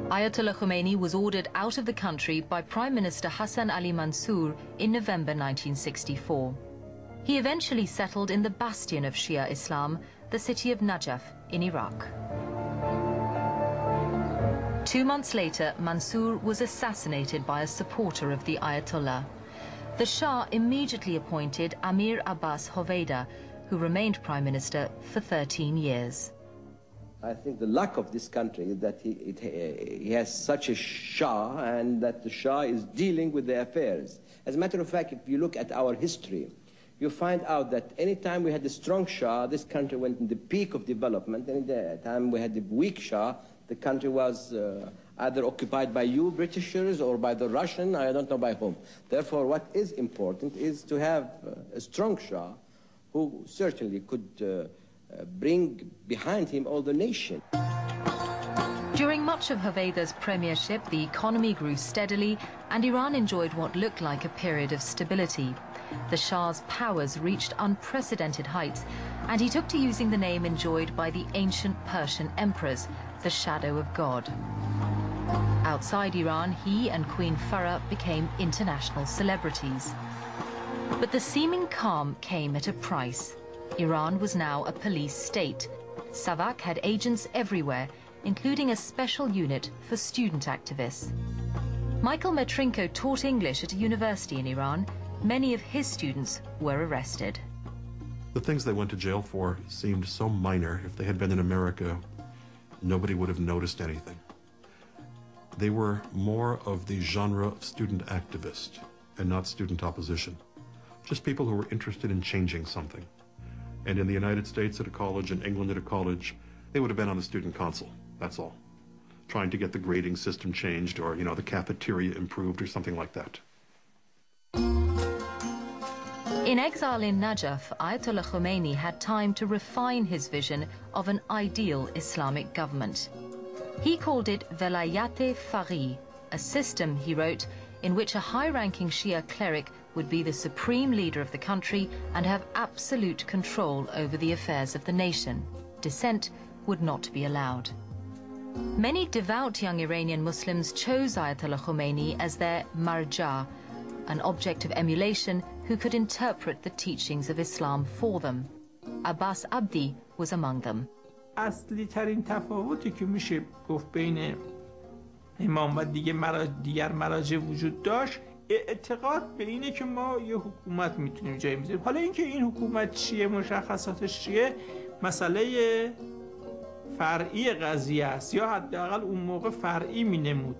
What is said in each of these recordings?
Ayatollah Khomeini was ordered out of the country by Prime Minister Hassan Ali Mansour in November 1964. He eventually settled in the bastion of Shia Islam, the city of Najaf in Iraq. 2 months later, Mansour was assassinated by a supporter of the Ayatollah. The Shah immediately appointed Amir Abbas Hoveyda, who remained Prime Minister for 13 years. I think the luck of this country is that he has such a Shah, and that the Shah is dealing with the affairs. As a matter of fact, if you look at our history, you find out that any time we had a strong Shah, this country went in the peak of development. Any time we had the weak Shah, the country was either occupied by you Britishers or by the Russian, I don't know by whom. Therefore, what is important is to have a strong Shah who certainly could bring behind him all the nation. During much of Hoveyda's premiership, the economy grew steadily and Iran enjoyed what looked like a period of stability. The Shah's powers reached unprecedented heights, and he took to using the name enjoyed by the ancient Persian emperors, the shadow of God. Outside Iran, he and Queen Farah became international celebrities. But the seeming calm came at a price. Iran was now a police state. Savak had agents everywhere, including a special unit for student activists. Michael Metrinko taught English at a university in Iran. Many of his students were arrested. The things they went to jail for seemed so minor. If they had been in America, nobody would have noticed anything. They were more of the genre of student activist and not student opposition. Just people who were interested in changing something. And in the United States at a college, in England at a college, they would have been on the student council, that's all. Trying to get the grading system changed or, the cafeteria improved or something like that. In exile in Najaf, Ayatollah Khomeini had time to refine his vision of an ideal Islamic government. He called it Velayat-e-Faqih, a system, he wrote, in which a high-ranking Shia cleric would be the supreme leader of the country and have absolute control over the affairs of the nation. Dissent would not be allowed. Many devout young Iranian Muslims chose Ayatollah Khomeini as their marja, an object of emulation who could interpret the teachings of Islam for them. Abbas Abdi was among them. اصلی ترین تفاوتی که میشه گفت بین امام و دیگر مراجع وجود داشت اعتقاد به اینه که ما یه حکومت میتونیم جایی بذاریم. حالا اینکه این حکومت چیه، مشخصاتش چیه، مسئله فرعی قضیه است، یا حداقل اون موقع فرعی مینمود.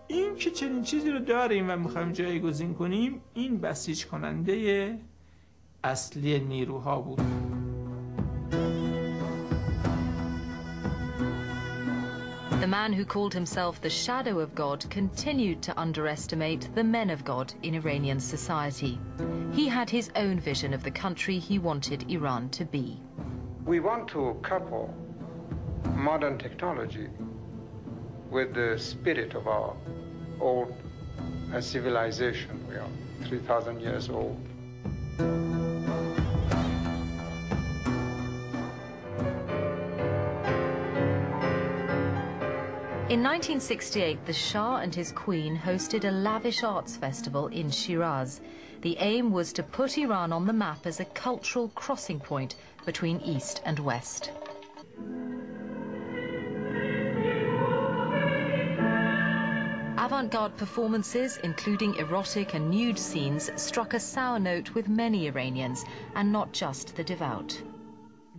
این که چنین چیزی رو داریم و میخوایم جایگزین کنیم، این بسیج کننده اصلی نیروها بود. The man who called himself the shadow of God continued to underestimate the men of God in Iranian society. He had his own vision of the country he wanted Iran to be. We want to couple modern technology with the spirit of our old civilization. We are 3,000 years old. In 1968, the Shah and his queen hosted a lavish arts festival in Shiraz. The aim was to put Iran on the map as a cultural crossing point between East and West. Avant-garde performances, including erotic and nude scenes, struck a sour note with many Iranians, and not just the devout.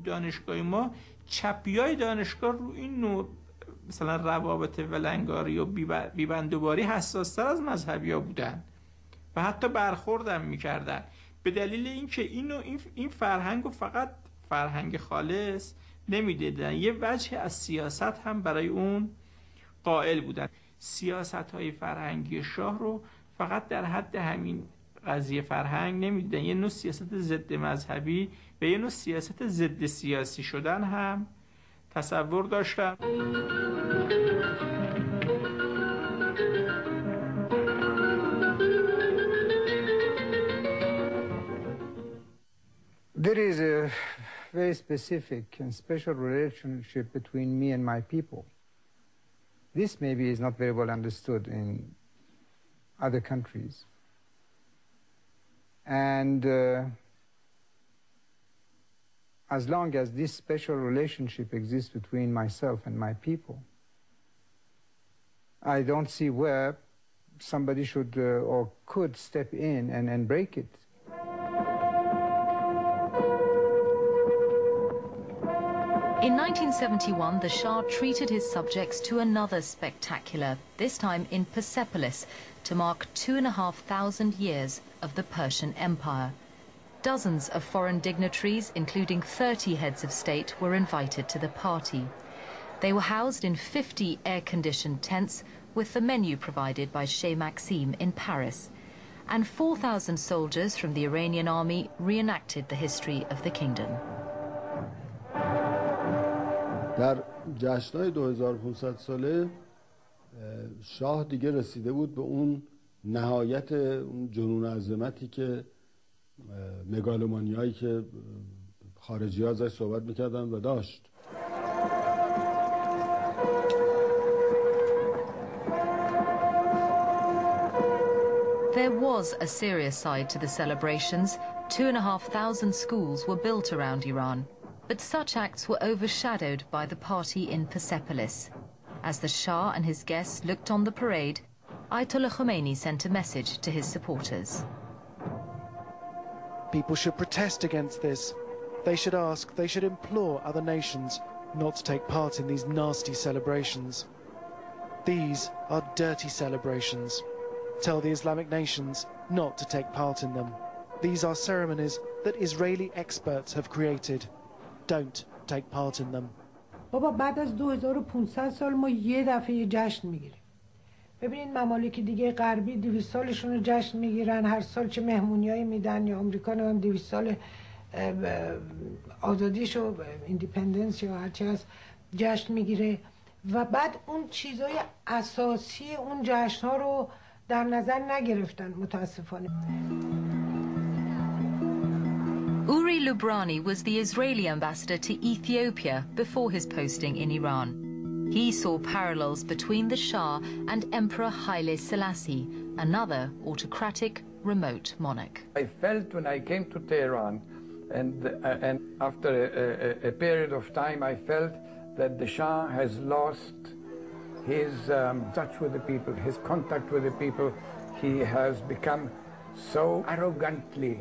دانشگاه ما چپیای دانشگاه رو این نوع مثلا روابط ولنگاری و بیبندوباری حساستر از مذهبی‌ها بودن و حتی برخوردم میکردن به دلیل اینکه این فرهنگ و فقط فرهنگ خالص نمیدیدن، یه وجه از سیاست هم برای اون قائل بودن. سیاست‌های فرهنگی شاه رو فقط در حد همین قضیه فرهنگ نمیدیدن، یه نوع سیاست ضد مذهبی و یه نوع سیاست ضد سیاسی شدن هم تصور داشتن. There is a very specific and special relationship between me and my people. This maybe is not very well understood in other countries. And as long as this special relationship exists between myself and my people, I don't see where somebody should or could step in and break it. In 1971, the Shah treated his subjects to another spectacular, this time in Persepolis, to mark 2,500 years of the Persian Empire. Dozens of foreign dignitaries, including 30 heads of state, were invited to the party. They were housed in 50 air-conditioned tents with the menu provided by Shah Maxim in Paris. And 4,000 soldiers from the Iranian army reenacted the history of the kingdom. در جشن‌های 2500 ساله شاه دیگه رسیده بود به اون نهایت اون جنون عظمتی که مگالومانیایی که خارجی‌ها ازش صحبت می‌کردن و داشت. There was a serious side to the celebrations. 2,500 schools were built around Iran. But such acts were overshadowed by the party in Persepolis. As the Shah and his guests looked on the parade, Ayatollah Khomeini sent a message to his supporters. People should protest against this. They should ask, they should implore other nations not to take part in these nasty celebrations. These are dirty celebrations. Tell the Islamic nations not to take part in them. These are ceremonies that Israeli experts have created. Don't take part in them. بابا بعد از 2500 سال ما یه دفعه جشن میگیریم. ببینید ممالک دیگه غربی 200 سالشون رو جشن میگیرن، هر سال چه مهمونیایی میدن، یا آمریکا هم 200 سال آزادیشو، ایندیپندنس یا هر چی هست جشن میگیره و بعد اون چیزای اساسی اون جشن‌ها رو در نظر نگرفتن متاسفانه. Uri Lubrani was the Israeli ambassador to Ethiopia before his posting in Iran. He saw parallels between the Shah and Emperor Haile Selassie, another autocratic, remote monarch. I felt when I came to Tehran, and after a period of time, I felt that the Shah has lost his touch with the people, his contact with the people. He has become so arrogantly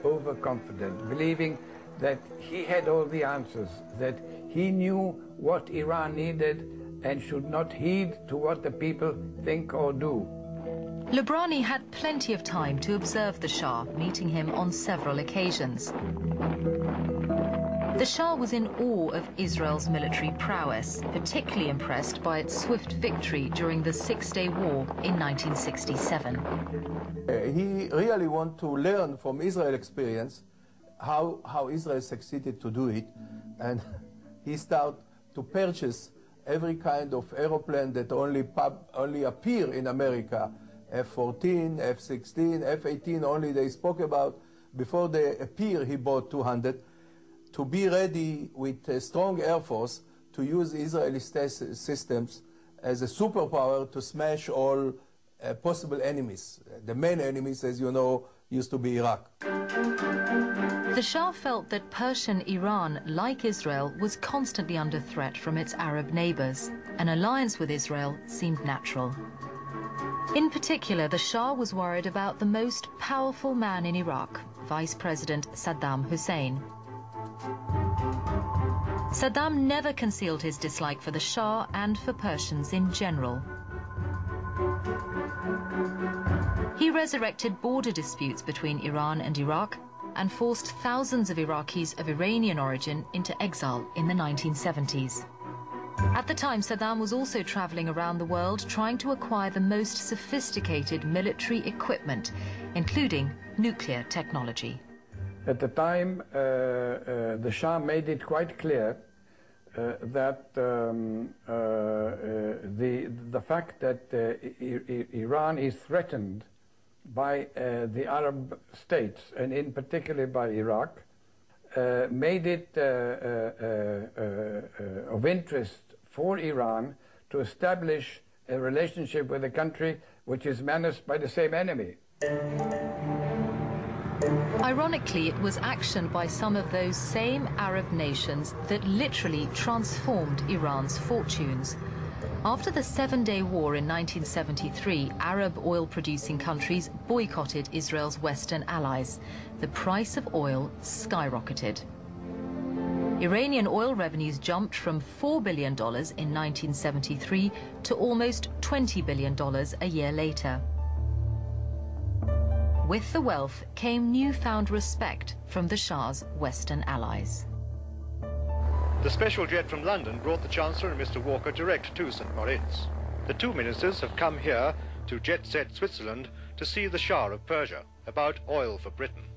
overconfident, believing that he had all the answers, that he knew what Iran needed and should not heed to what the people think or do. Lubrani had plenty of time to observe the Shah, meeting him on several occasions. The Shah was in awe of Israel's military prowess, particularly impressed by its swift victory during the Six-Day War in 1967. He really wanted to learn from Israel's experience how Israel succeeded to do it, and he started to purchase every kind of aeroplane that only appear in America. F-14, F-16, F-18 only they spoke about. Before they appear, he bought 200 to be ready with a strong air force to use Israeli systems as a superpower to smash all possible enemies. The main enemies, as you know, used to be Iraq. The Shah felt that Persian Iran, like Israel, was constantly under threat from its Arab neighbors. An alliance with Israel seemed natural. In particular, the Shah was worried about the most powerful man in Iraq, Vice President Saddam Hussein. Saddam never concealed his dislike for the Shah and for Persians in general. He resurrected border disputes between Iran and Iraq and forced thousands of Iraqis of Iranian origin into exile in the 1970s. At the time, Saddam was also traveling around the world trying to acquire the most sophisticated military equipment, including nuclear technology. At the time, the Shah made it quite clear that the fact that Iran is threatened by the Arab states, and in particular by Iraq, made it of interest for Iran to establish a relationship with a country which is menaced by the same enemy. Ironically, it was action by some of those same Arab nations that literally transformed Iran's fortunes. After the Seven-Day War in 1973, Arab oil-producing countries boycotted Israel's Western allies. The price of oil skyrocketed. Iranian oil revenues jumped from $4 billion in 1973 to almost $20 billion a year later. With the wealth came newfound respect from the Shah's Western allies. The special jet from London brought the Chancellor and Mr. Walker direct to St. Moritz. The two ministers have come here to jet-set Switzerland to see the Shah of Persia about oil for Britain.